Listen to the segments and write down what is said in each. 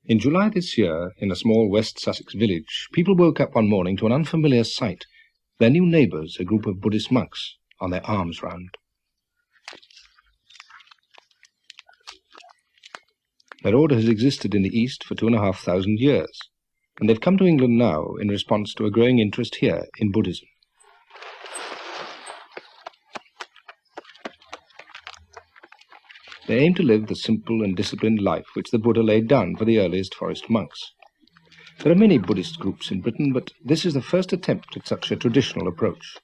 In July this year, in a small West Sussex village, people woke up one morning to an unfamiliar sight. Their new neighbours, a group of Buddhist monks, on their arms round. Their order has existed in the East for 2,500 years, and they've come to England now in response to a growing interest here in Buddhism. They aim to live the simple and disciplined life which the Buddha laid down for the earliest forest monks. There are many Buddhist groups in Britain, but this is the first attempt at such a traditional approach.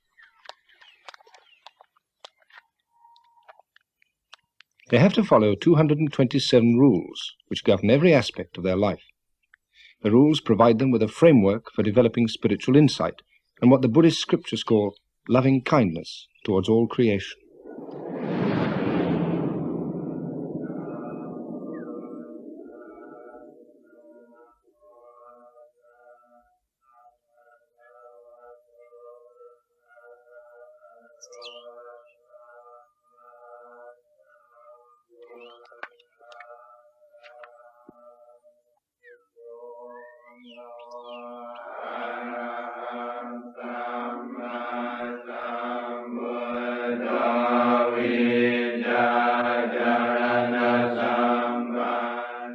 They have to follow 227 rules which govern every aspect of their life. The rules provide them with a framework for developing spiritual insight and what the Buddhist scriptures call loving kindness towards all creation.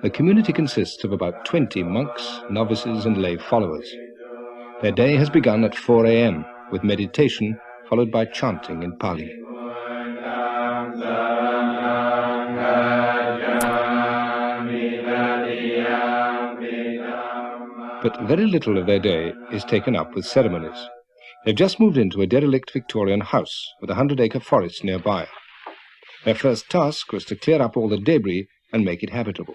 The community consists of about 20 monks, novices and lay followers. Their day has begun at 4 a.m. with meditation followed by chanting in Pali. But very little of their day is taken up with ceremonies. They've just moved into a derelict Victorian house with a 100-acre forest nearby. Their first task was to clear up all the debris and make it habitable.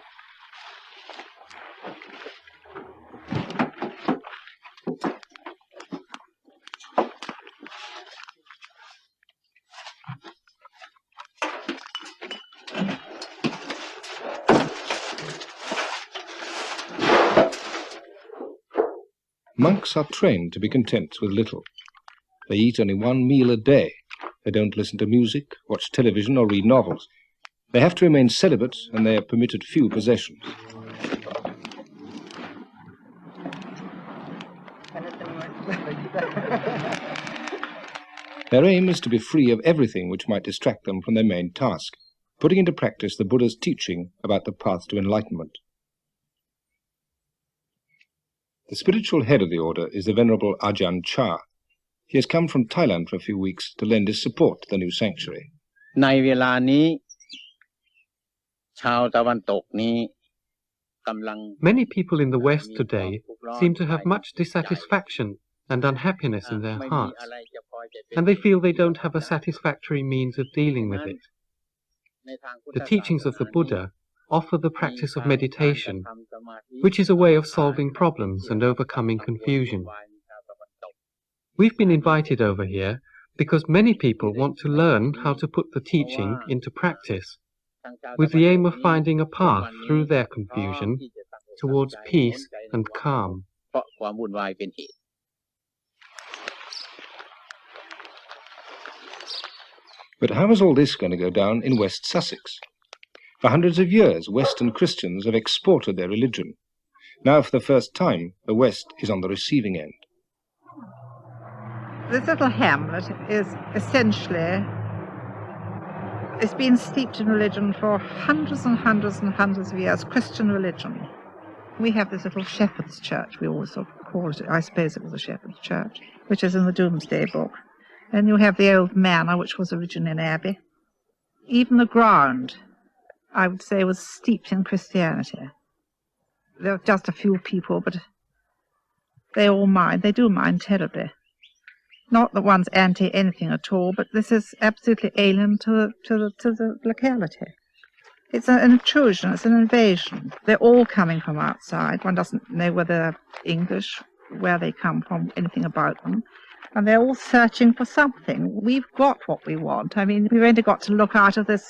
Monks are trained to be content with little. They eat only one meal a day. They don't listen to music, watch television or read novels. They have to remain celibate and they are permitted few possessions. Their aim is to be free of everything which might distract them from their main task, putting into practice the Buddha's teaching about the path to enlightenment. The spiritual head of the order is the Venerable Ajahn Chah. He has come from Thailand for a few weeks to lend his support to the new sanctuary. Many people in the West today seem to have much dissatisfaction and unhappiness in their hearts, and they feel they don't have a satisfactory means of dealing with it. The teachings of the Buddha offer the practice of meditation, which is a way of solving problems and overcoming confusion. We've been invited over here because many people want to learn how to put the teaching into practice, with the aim of finding a path through their confusion towards peace and calm. But how is all this going to go down in West Sussex? For hundreds of years, Western Christians have exported their religion. Now, for the first time, the West is on the receiving end. This little hamlet is essentially, it's been steeped in religion for hundreds and hundreds and hundreds of years, Christian religion. We have this little shepherd's church, we always sort of called it, I suppose it was a shepherd's church, which is in the Doomsday Book. And you have the old manor, which was originally an abbey. Even the ground, I would say, was steeped in Christianity. There were just a few people, but they all mind. They do mind terribly. Not that one's anti-anything at all, but this is absolutely alien to the locality. It's an intrusion, it's an invasion. They're all coming from outside. One doesn't know whether they're English, where they come from, anything about them. And they're all searching for something. We've got what we want. I mean, we've only got to look out of this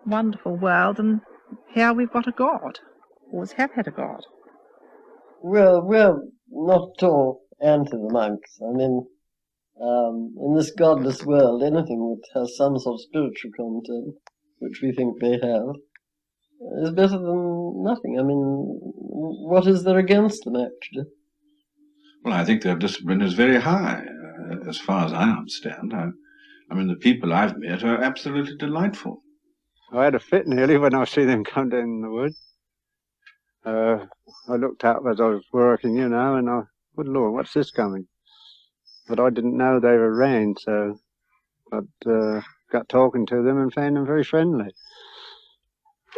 wonderful world, and here we've got a God. Always have had a God. Well, we're not at all anti the monks. I mean, in this godless world, anything that has some sort of spiritual content, which we think they have, is better than nothing. I mean, what is there against them, actually? Well, I think their discipline is very high, as far as I understand. I mean, the people I've met are absolutely delightful. I had a fit nearly when I see them come down in the wood. I looked up as I was working, you know, and I, good Lord, what's this coming? But I didn't know they were rain, so I got talking to them and found them very friendly.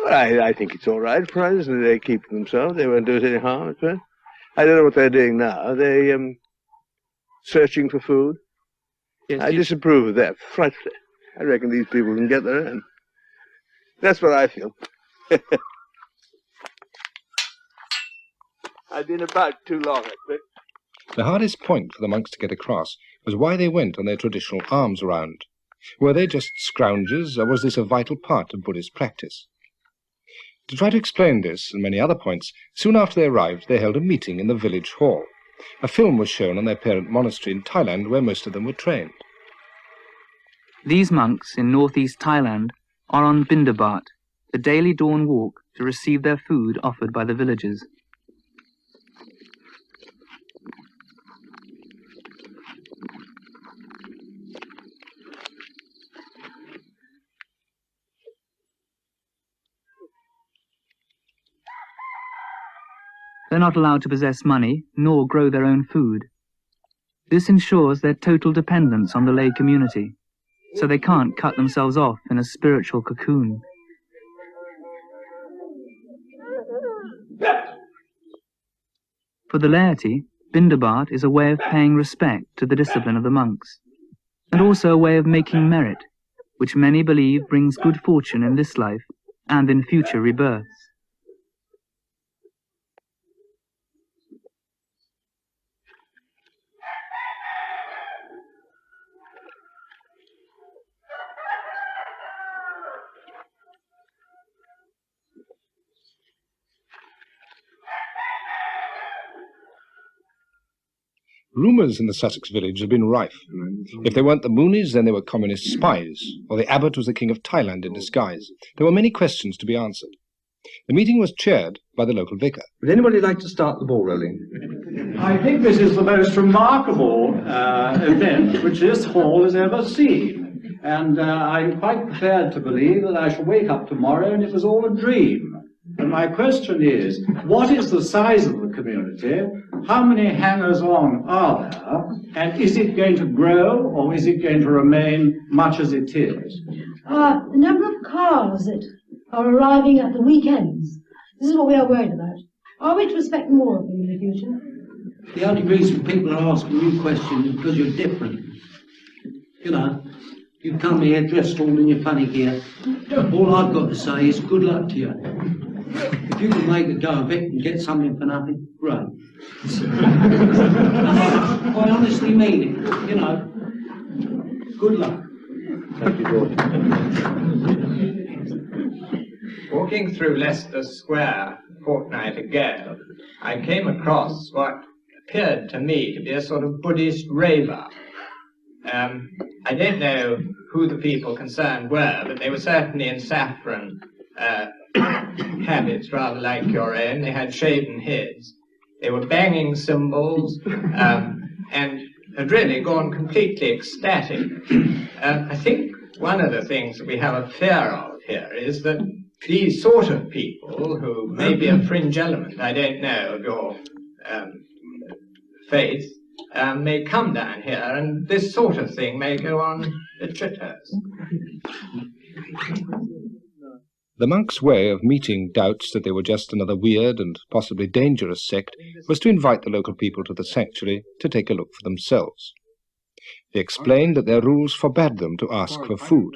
Well, I think it's all right, provided they keep themselves. They won't do us any harm, right? I don't know what they're doing now. They searching for food. Yes, I disapprove of that, frightfully. I reckon these people can get their own. That's what I feel. I've been about too long, I think. The hardest point for the monks to get across was why they went on their traditional alms round. Were they just scroungers, or was this a vital part of Buddhist practice? To try to explain this and many other points, soon after they arrived, they held a meeting in the village hall. A film was shown on their parent monastery in Thailand, where most of them were trained. These monks in northeast Thailand are on Bindabat, the daily dawn walk to receive their food offered by the villagers. They're not allowed to possess money, nor grow their own food. This ensures their total dependence on the lay community, so they can't cut themselves off in a spiritual cocoon. For the laity, Bindabat is a way of paying respect to the discipline of the monks, and also a way of making merit, which many believe brings good fortune in this life and in future rebirths. Rumours in the Sussex village had been rife. If they weren't the Moonies, then they were communist spies, or the abbot was the king of Thailand in disguise. There were many questions to be answered. The meeting was chaired by the local vicar. Would anybody like to start the ball rolling? I think this is the most remarkable event which this hall has ever seen. And I'm quite prepared to believe that I shall wake up tomorrow and it was all a dream. And my question is, what is the size of the community? How many hangers-on are there? And is it going to grow, or is it going to remain much as it is? The number of cars that are arriving at the weekends. This is what we are worried about. Are we to expect more of them in the future? The only reason people are asking you questions is because you're different. You know, you come here dressed all in your funny gear. All I've got to say is good luck to you. If you can make a go of it and get something for nothing, great. I honestly mean it, you know. Good luck. Thank you, George. Walking through Leicester Square a fortnight ago, I came across what appeared to me to be a sort of Buddhist raver. I don't know who the people concerned were, but they were certainly in saffron habits, rather like your own. They had shaven heads. They were banging cymbals and had really gone completely ecstatic. I think one of the things that we have a fear of here is that these sort of people, who may be a fringe element, I don't know, of your faith, may come down here, and this sort of thing may go on at Chitters. The monks' way of meeting doubts that they were just another weird and possibly dangerous sect was to invite the local people to the sanctuary to take a look for themselves. They explained that their rules forbade them to ask for food,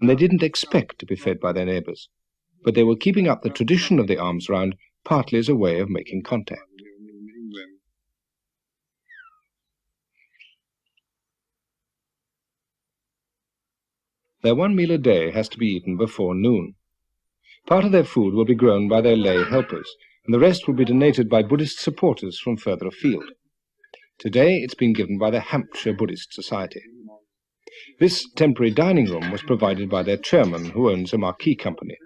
and they didn't expect to be fed by their neighbours, but they were keeping up the tradition of the alms round partly as a way of making contact. Their one meal a day has to be eaten before noon. Part of their food will be grown by their lay helpers, and the rest will be donated by Buddhist supporters from further afield. Today it's been given by the Hampshire Buddhist Society. This temporary dining room was provided by their chairman, who owns a marquee company.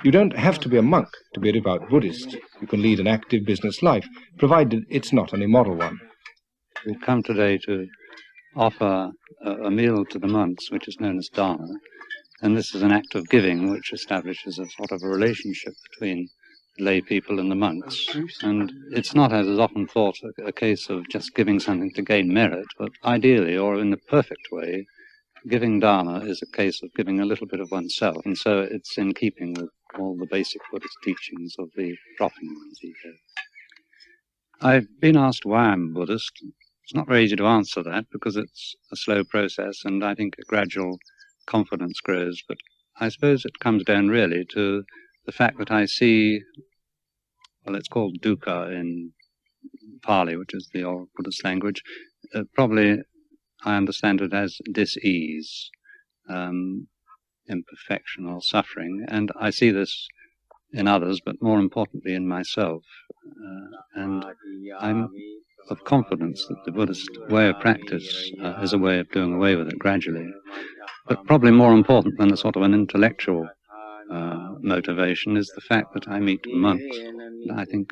You don't have to be a monk to be a devout Buddhist. You can lead an active business life, provided it's not an immoral one. We've come today to offer a meal to the monks, which is known as dharma, and this is an act of giving which establishes a sort of a relationship between lay people and the monks. And it's not, as is often thought, a case of just giving something to gain merit, but ideally, or in the perfect way, giving dharma is a case of giving a little bit of oneself, and so it's in keeping with all the basic Buddhist teachings of the dropping one's ego. I've been asked why I'm Buddhist. It's not very easy to answer that because it's a slow process, and I think a gradual confidence grows, but I suppose it comes down really to the fact that I see, well, it's called dukkha in Pali, which is the old Buddhist language. Probably I understand it as dis-ease, imperfection or suffering, and I see this in others, but more importantly in myself. And I'm of confidence that the Buddhist way of practice is a way of doing away with it gradually. But probably more important than a sort of an intellectual motivation is the fact that I meet monks. I think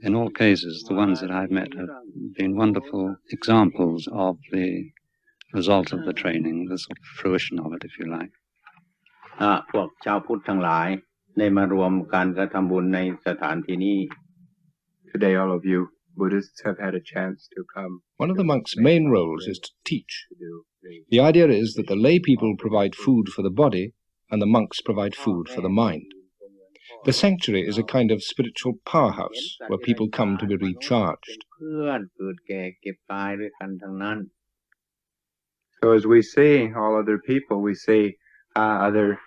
in all cases the ones that I've met have been wonderful examples of the result of the training, the sort of fruition of it, if you like. พวกชาวพุทธทั้งหลายได้มารวมการกระทำบุญในสถานที่นี้ Today all of you Buddhists have had a chance to come. One of the monks' main roles is to teach. The idea is that the lay people provide food for the body and the monks provide food for the mind. The sanctuary is a kind of spiritual powerhouse where people come to be recharged. So as we see all other people, we see other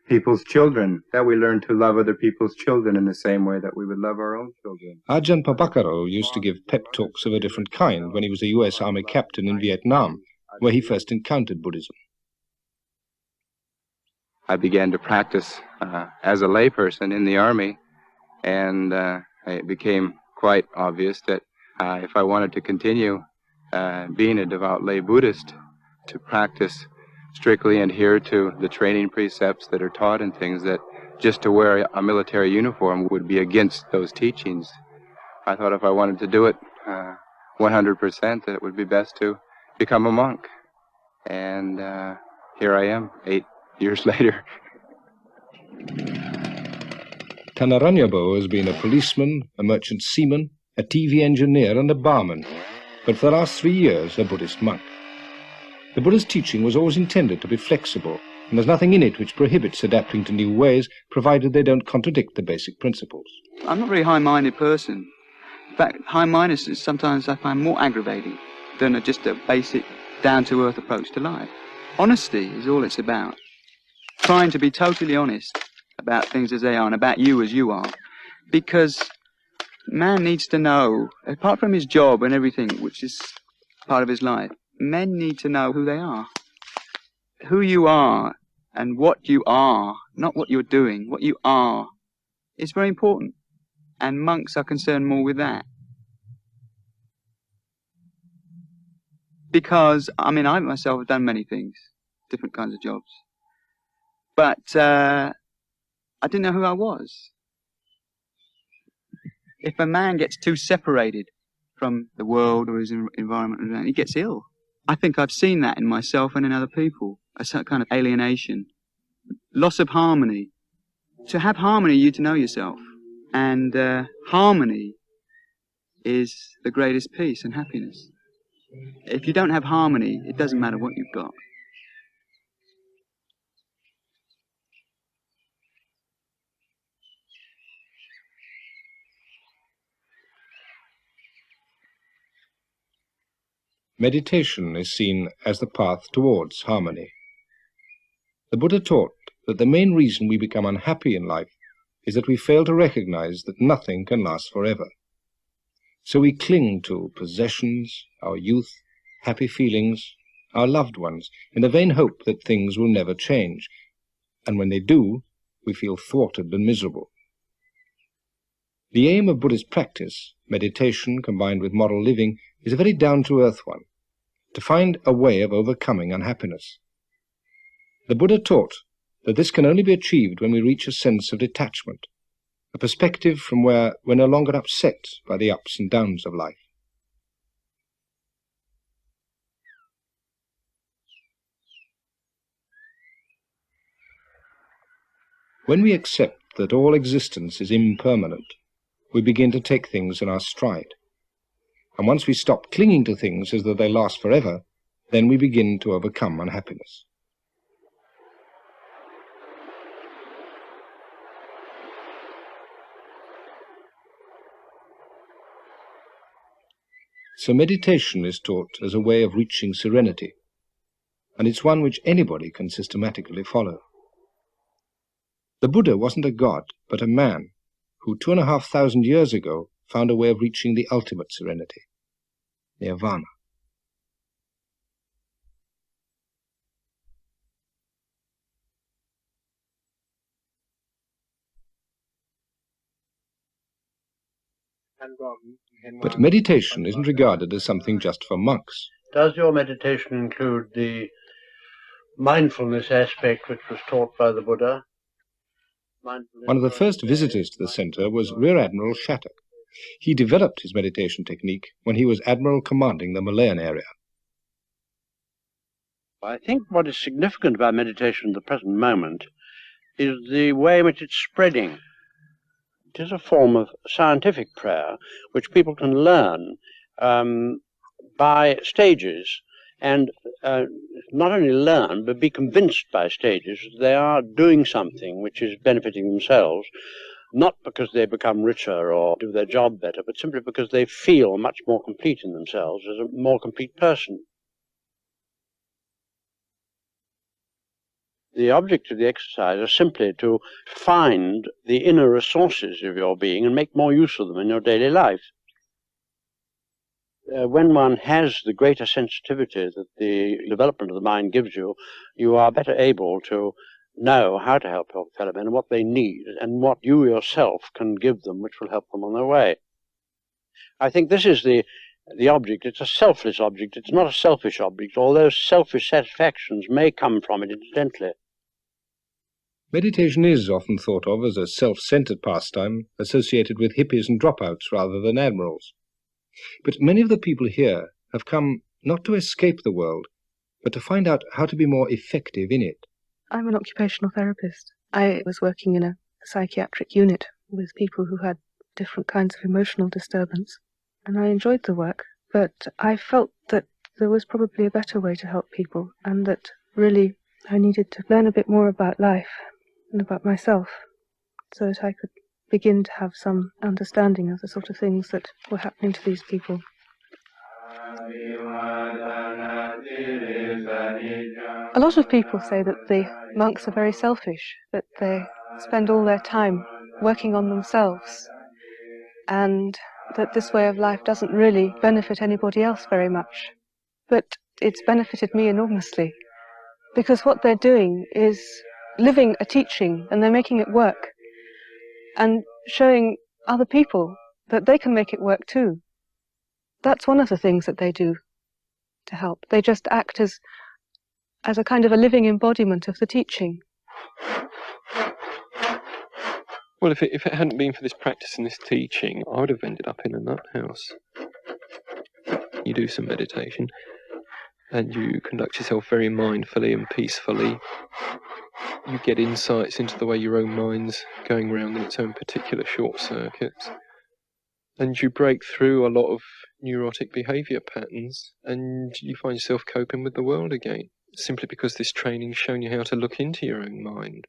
people's children, that we learn to love other people's children in the same way that we would love our own children. Ajahn Chah-Buddhist used to give pep talks of a different kind when he was a US Army captain in Vietnam, where he first encountered Buddhism. I began to practice as a layperson in the Army, and it became quite obvious that if I wanted to continue being a devout lay Buddhist, to practice strictly adhere to the training precepts that are taught and things, that just to wear a military uniform would be against those teachings. I thought if I wanted to do it 100%, that it would be best to become a monk. And here I am, 8 years later. Tanaranyabo has been a policeman, a merchant seaman, a TV engineer and a barman, but for the last 3 years a Buddhist monk. The Buddha's teaching was always intended to be flexible, and there's nothing in it which prohibits adapting to new ways, provided they don't contradict the basic principles. I'm not a very high-minded person. In fact, high-mindedness is sometimes I find more aggravating than just a basic, down-to-earth approach to life. Honesty is all it's about. Trying to be totally honest about things as they are and about you as you are. Because man needs to know, apart from his job and everything, which is part of his life, men need to know who they are. Who you are and what you are, not what you're doing, what you are, is very important. And monks are concerned more with that. Because, I mean, I myself have done many things, different kinds of jobs. But I didn't know who I was. If a man gets too separated from the world or his environment, he gets ill. I think I've seen that in myself and in other people, a certain kind of alienation, loss of harmony. To have harmony, you need to know yourself. And harmony is the greatest peace and happiness. If you don't have harmony, it doesn't matter what you've got. Meditation is seen as the path towards harmony. The Buddha taught that the main reason we become unhappy in life is that we fail to recognize that nothing can last forever. So we cling to possessions, our youth, happy feelings, our loved ones, in the vain hope that things will never change, and when they do, we feel thwarted and miserable. The aim of Buddhist practice, meditation combined with moral living, is a very down-to-earth one, to find a way of overcoming unhappiness. The Buddha taught that this can only be achieved when we reach a sense of detachment, a perspective from where we're no longer upset by the ups and downs of life. When we accept that all existence is impermanent, we begin to take things in our stride. And once we stop clinging to things as though they last forever, then we begin to overcome unhappiness. So meditation is taught as a way of reaching serenity, and it's one which anybody can systematically follow. The Buddha wasn't a god, but a man who 2,500 years ago found a way of reaching the ultimate serenity, nirvana. But meditation isn't regarded as something just for monks. Does your meditation include the mindfulness aspect which was taught by the Buddha? One of the first visitors to the centre was Rear Admiral Shattuck. He developed his meditation technique when he was Admiral commanding the Malayan area. I think what is significant about meditation at the present moment is the way in which it's spreading. It is a form of scientific prayer which people can learn by stages, and not only learn, but be convinced by stages that they are doing something which is benefiting themselves, not because they become richer or do their job better, but simply because they feel much more complete in themselves as a more complete person. The object of the exercise is simply to find the inner resources of your being and make more use of them in your daily life. When one has the greater sensitivity that the development of the mind gives you, you are better able to know how to help your fellow men and what they need and what you yourself can give them which will help them on their way. I think this is the object. It's a selfless object. It's not a selfish object, although selfish satisfactions may come from it incidentally. Meditation is often thought of as a self-centered pastime associated with hippies and dropouts rather than admirals. But many of the people here have come not to escape the world, but to find out how to be more effective in it. I'm an occupational therapist. I was working in a psychiatric unit with people who had different kinds of emotional disturbance, and I enjoyed the work, but I felt that there was probably a better way to help people, and that really I needed to learn a bit more about life and about myself so that I could begin to have some understanding of the sort of things that were happening to these people. A lot of people say that the monks are very selfish, that they spend all their time working on themselves, and that this way of life doesn't really benefit anybody else very much. But it's benefited me enormously, because what they're doing is living a teaching, and they're making it work, and showing other people that they can make it work too. That's one of the things that they do to help. They just act as a kind of a living embodiment of the teaching. Well, if it hadn't been for this practice and this teaching, I would have ended up in a nut house. You do some meditation, and you conduct yourself very mindfully and peacefully. You get insights into the way your own mind's going round in its own particular short circuits. And you break through a lot of neurotic behaviour patterns, and you find yourself coping with the world again, simply because this training's shown you how to look into your own mind.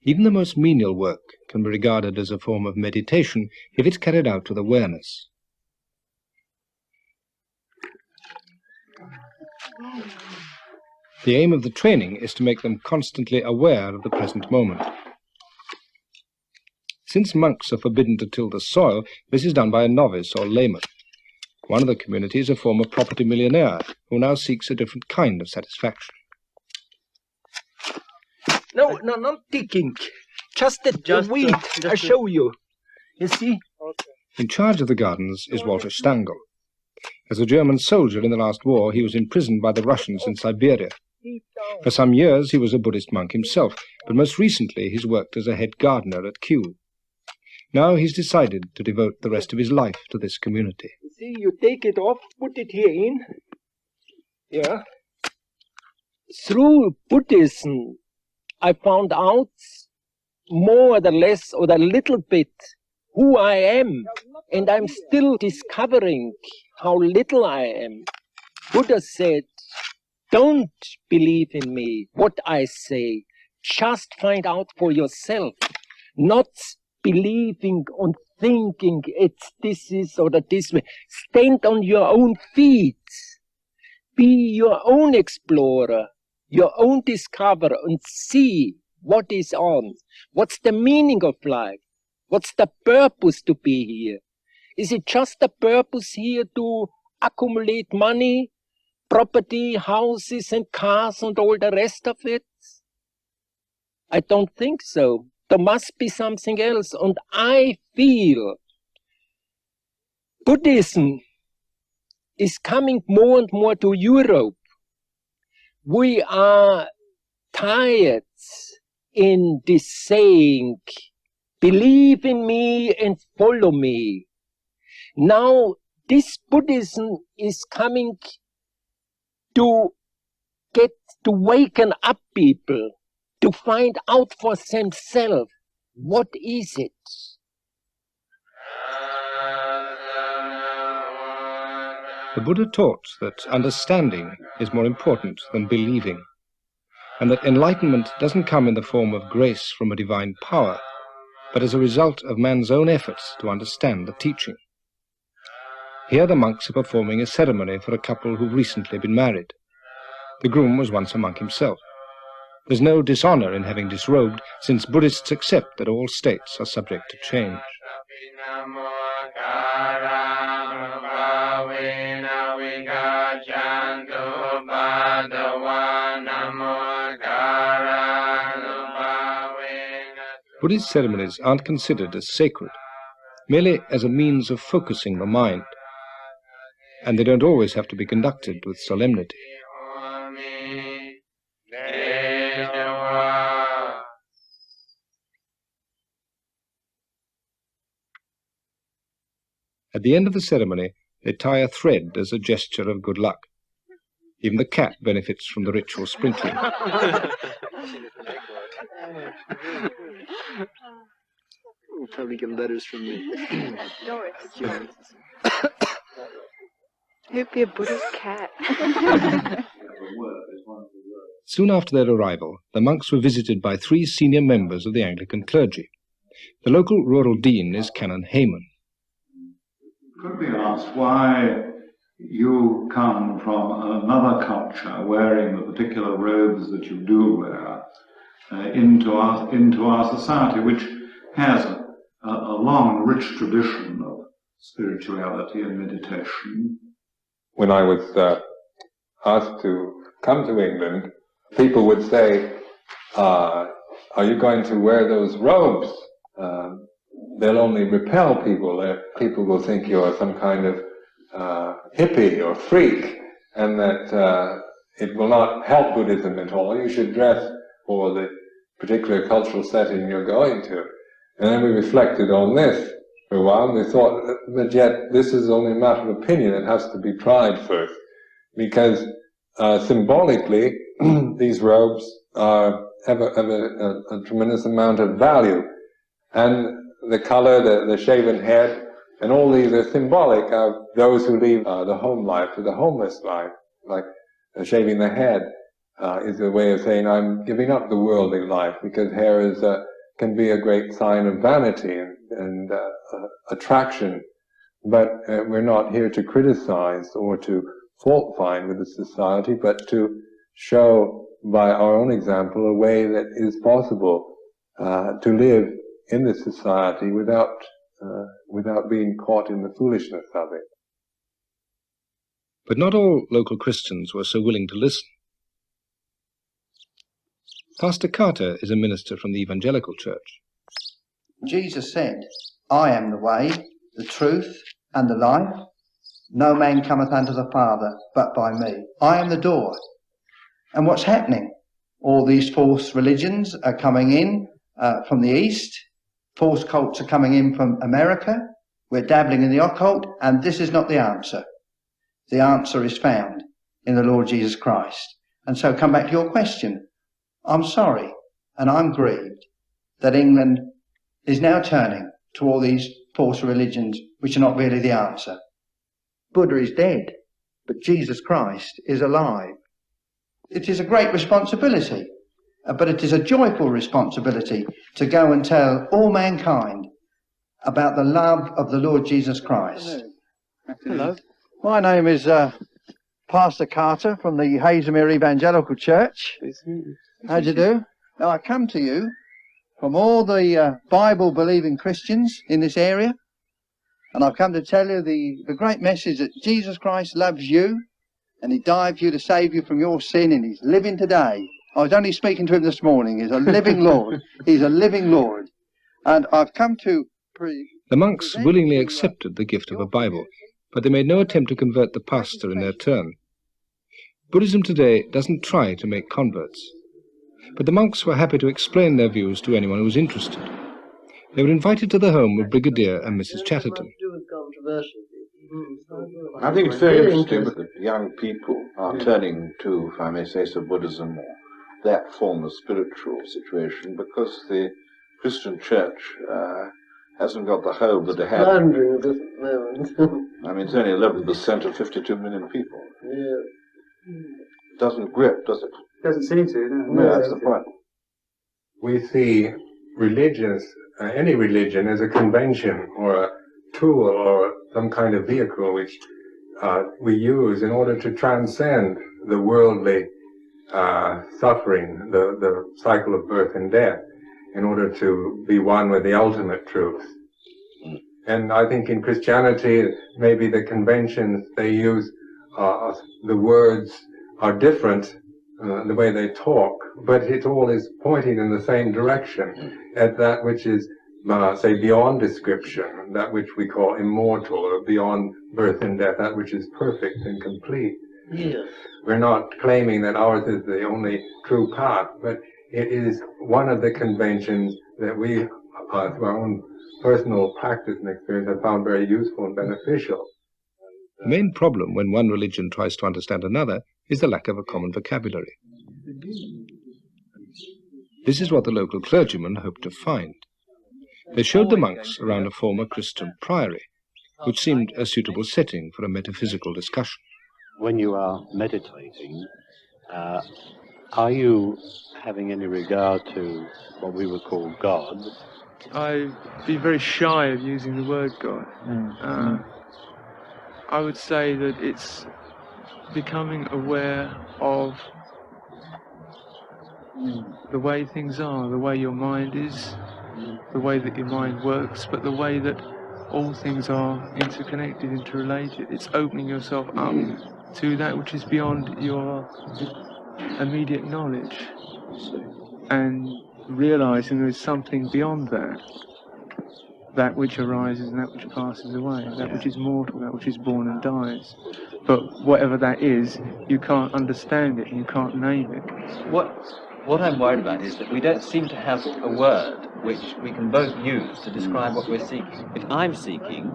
Even the most menial work can be regarded as a form of meditation if it's carried out with awareness. The aim of the training is to make them constantly aware of the present moment. Since monks are forbidden to till the soil, this is done by a novice or layman. One of the community is a former property millionaire who now seeks a different kind of satisfaction. No, not digging. Just the weed. I show you. You see? In charge of the gardens is Walter Stangl. As a German soldier in the last war, he was imprisoned by the Russians in Siberia. For some years he was a Buddhist monk himself, but most recently he's worked as a head gardener at Kew. Now he's decided to devote the rest of his life to this community. See, you take it off, put it here in. Yeah. Through Buddhism, I found out more or less or a little bit who I am, and I'm still discovering how little I am. Buddha said, don't believe in me, what I say. Just find out for yourself, not believing on thinking it's this is or that this way. Stand on your own feet. Be your own explorer, your own discoverer, and see what is on. What's the meaning of life? What's the purpose to be here? Is it just the purpose here to accumulate money, property, houses and cars and all the rest of it? I don't think so. There must be something else. And I feel Buddhism is coming more and more to Europe. We are tired in this saying, believe in me and follow me. Now this Buddhism is coming to waken up people, to find out for themselves, what is it? The Buddha taught that understanding is more important than believing, and that enlightenment doesn't come in the form of grace from a divine power, but as a result of man's own efforts to understand the teaching. Here the monks are performing a ceremony for a couple who've recently been married. The groom was once a monk himself. There's no dishonor in having disrobed, since Buddhists accept that all states are subject to change. Buddhist ceremonies aren't considered as sacred, merely as a means of focusing the mind, and they don't always have to be conducted with solemnity. At the end of the ceremony, they tie a thread as a gesture of good luck. Even the cat benefits from the ritual sprinkling. We'll probably get letters from me. Doris. It'd be a Buddhist cat. Soon after their arrival, the monks were visited by 3 senior members of the Anglican clergy. The local rural dean is Canon Hayman. Could be asked why you come from another culture wearing the particular robes that you do wear into our society, which has a long, rich tradition of spirituality and meditation. When I was asked to come to England, people would say, are you going to wear those robes? They'll only repel people. People will think you're some kind of hippie or freak, and that it will not help Buddhism at all. You should dress for the particular cultural setting you're going to. And then we reflected on this for a while, and we thought, but yet this is only a matter of opinion. It has to be tried first, because symbolically these robes have a tremendous amount of value, and the color, the shaven head, and all these are symbolic of those who leave the home life to the homeless life. Like shaving the head is a way of saying I'm giving up the worldly life, because hair is can be a great sign of vanity and attraction. But we're not here to criticize or to fault find with the society, but to show by our own example a way that is possible to live in this society without being caught in the foolishness of it. But not all local Christians were so willing to listen. Pastor Carter is a minister from the Evangelical Church. Jesus said, I am the way, the truth, and the life. No man cometh unto the Father but by me. I am the door. And what's happening? All these false religions are coming in from the East. False cults are coming in from America. We're dabbling in the occult, and this is not the answer. The answer is found in the Lord Jesus Christ. And so come back to your question. I'm sorry, and I'm grieved that England is now turning to all these false religions which are not really the answer. Buddha is dead, but Jesus Christ is alive. It is a great responsibility, but it is a joyful responsibility to go and tell all mankind about the love of the Lord Jesus Christ. Hello. My name is Pastor Carter from the Hazelmere Evangelical Church. How do you do? Now, I come to you from all the Bible-believing Christians in this area, and I've come to tell you the great message that Jesus Christ loves you, and he died for you to save you from your sin, and he's living today. I was only speaking to him this morning. He's a living Lord. He's a living Lord. And I've come to... The monks willingly accepted the gift of a Bible, but they made no attempt to convert the pastor in their turn. Buddhism today doesn't try to make converts, but the monks were happy to explain their views to anyone who was interested. They were invited to the home of Brigadier and Mrs. Chatterton. I think it's very interesting that young people are turning to, if I may say so, Buddhism or that form of spiritual situation, because the Christian church hasn't got the hold that it had. I mean, it's only 11% of 52 million people. Yeah. Doesn't grip, does it? Doesn't seem to, no. Yeah, that's the point. We see religions, any religion, as a convention or a tool or some kind of vehicle which we use in order to transcend the worldly suffering, the cycle of birth and death, in order to be one with the ultimate truth. And I think in Christianity, maybe the conventions they use, the words are different, the way they talk, but it all is pointing in the same direction, at that which is, say, beyond description, that which we call immortal, or beyond birth and death, that which is perfect and complete. Yes. We're not claiming that ours is the only true path, but it is one of the conventions that we, through our own personal practice and experience, have found very useful and beneficial. The main problem when one religion tries to understand another is the lack of a common vocabulary. This is what the local clergyman hoped to find. They showed the monks around a former Christian priory, which seemed a suitable setting for a metaphysical discussion. When you are meditating, are you having any regard to what we would call God? I'd be very shy of using the word God. I would say that it's becoming aware of the way things are, the way your mind is, the way that your mind works, but the way that all things are interconnected, interrelated. It's opening yourself up to that which is beyond your immediate knowledge and realizing there is something beyond that, that which arises and that which passes away, that which is mortal, that which is born and dies. But whatever that is, you can't understand it and you can't name it. What I'm worried about is that we don't seem to have a word which we can both use to describe what we're seeking. If I'm seeking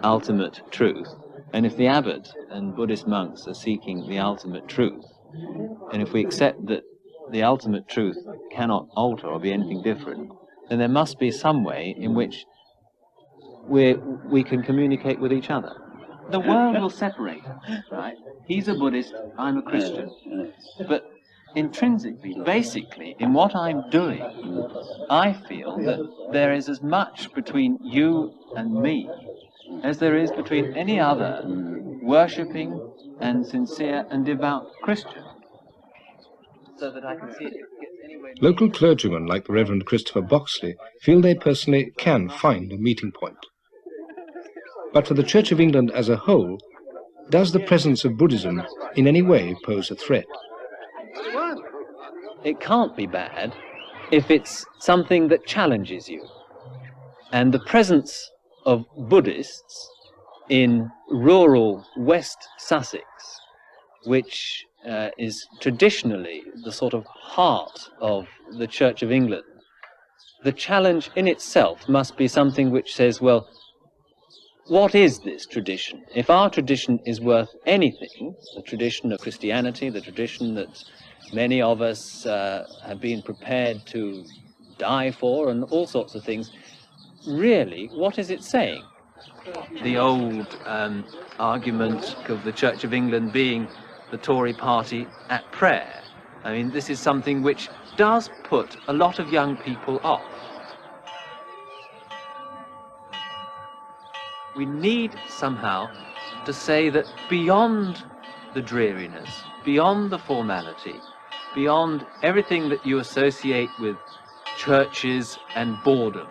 ultimate truth, and if the abbot and Buddhist monks are seeking the ultimate truth, and if we accept that the ultimate truth cannot alter or be anything different, then there must be some way in which we can communicate with each other. The world will separate us, right? He's a Buddhist, I'm a Christian. But intrinsically, basically, in what I'm doing, I feel that there is as much between you and me as there is between any other worshipping and sincere and devout Christian. So that I can see it. Local clergymen like the Reverend Christopher Boxley feel they personally can find a meeting point. But for the Church of England as a whole, does the presence of Buddhism in any way pose a threat? It can't be bad if it's something that challenges you. And the presence of Buddhists in rural West Sussex, which is traditionally the sort of heart of the Church of England, the challenge in itself must be something which says, well, what is this tradition? If our tradition is worth anything, the tradition of Christianity, the tradition that many of us have been prepared to die for and all sorts of things, really, what is it saying? The old argument of the Church of England being the Tory party at prayer. I mean, this is something which does put a lot of young people off. We need somehow to say that beyond the dreariness, beyond the formality, beyond everything that you associate with churches and boredom,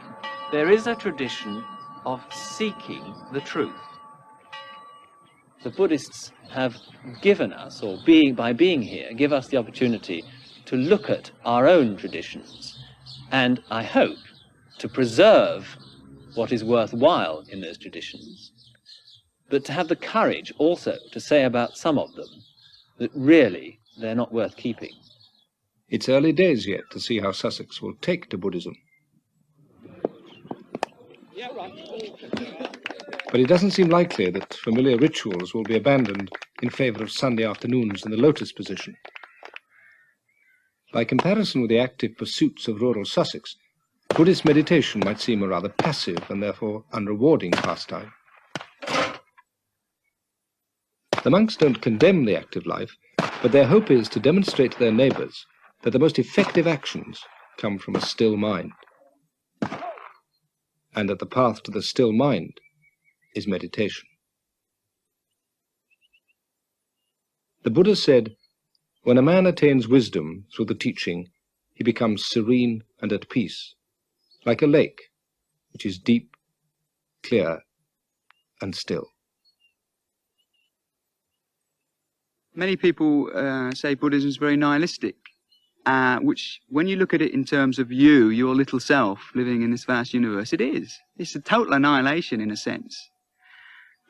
there is a tradition of seeking the truth. The Buddhists have given us, or by being here, give us the opportunity to look at our own traditions and, I hope, to preserve what is worthwhile in those traditions, but to have the courage also to say about some of them that really they're not worth keeping. It's early days yet to see how Sussex will take to Buddhism. But it doesn't seem likely that familiar rituals will be abandoned in favour of Sunday afternoons in the lotus position. By comparison with the active pursuits of rural Sussex, Buddhist meditation might seem a rather passive and therefore unrewarding pastime. The monks don't condemn the active life, but their hope is to demonstrate to their neighbours that the most effective actions come from a still mind, and that the path to the still mind is meditation. The Buddha said, when a man attains wisdom through the teaching, he becomes serene and at peace, like a lake, which is deep, clear, and still. Many people say Buddhism is very nihilistic, which, when you look at it in terms of you, your little self, living in this vast universe, it is. It's a total annihilation in a sense.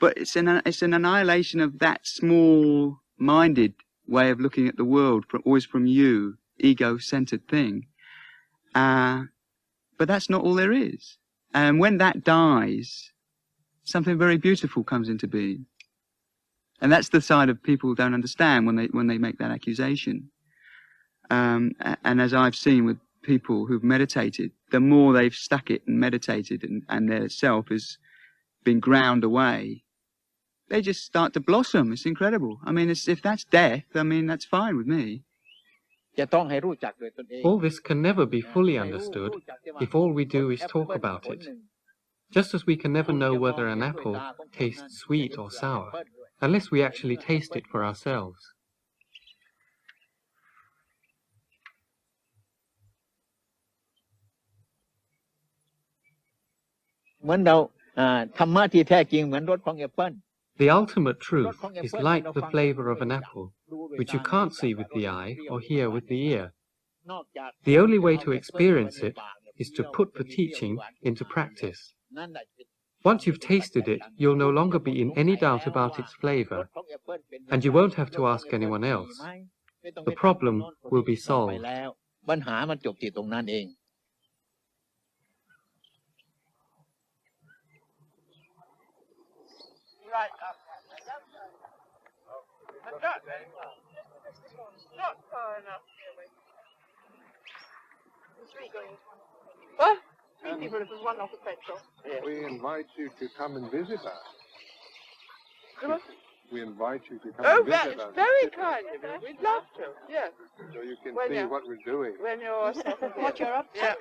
But it's an annihilation of that small-minded way of looking at the world, always from you, ego-centered thing. But that's not all there is. And when that dies, something very beautiful comes into being. And that's the side of people who don't understand when they make that accusation. And as I've seen with people who've meditated, the more they've stuck it and meditated and their self has been ground away, they just start to blossom. It's incredible. I mean, if that's death, I mean, that's fine with me. All this can never be fully understood if all we do is talk about it. Just as we can never know whether an apple tastes sweet or sour, unless we actually taste it for ourselves. The ultimate truth is like the flavor of an apple, which you can't see with the eye or hear with the ear. The only way to experience it is to put the teaching into practice. Once you've tasted it, you'll no longer be in any doubt about its flavor, and you won't have to ask anyone else. The problem will be solved. What? 3 people, it was 1 off the petrol. We invite you to come and visit us. We invite you to come and visit us. Oh, very kind of you. We'd love to, yes. So you can see what we're doing. When you're... What you're up to. Yeah.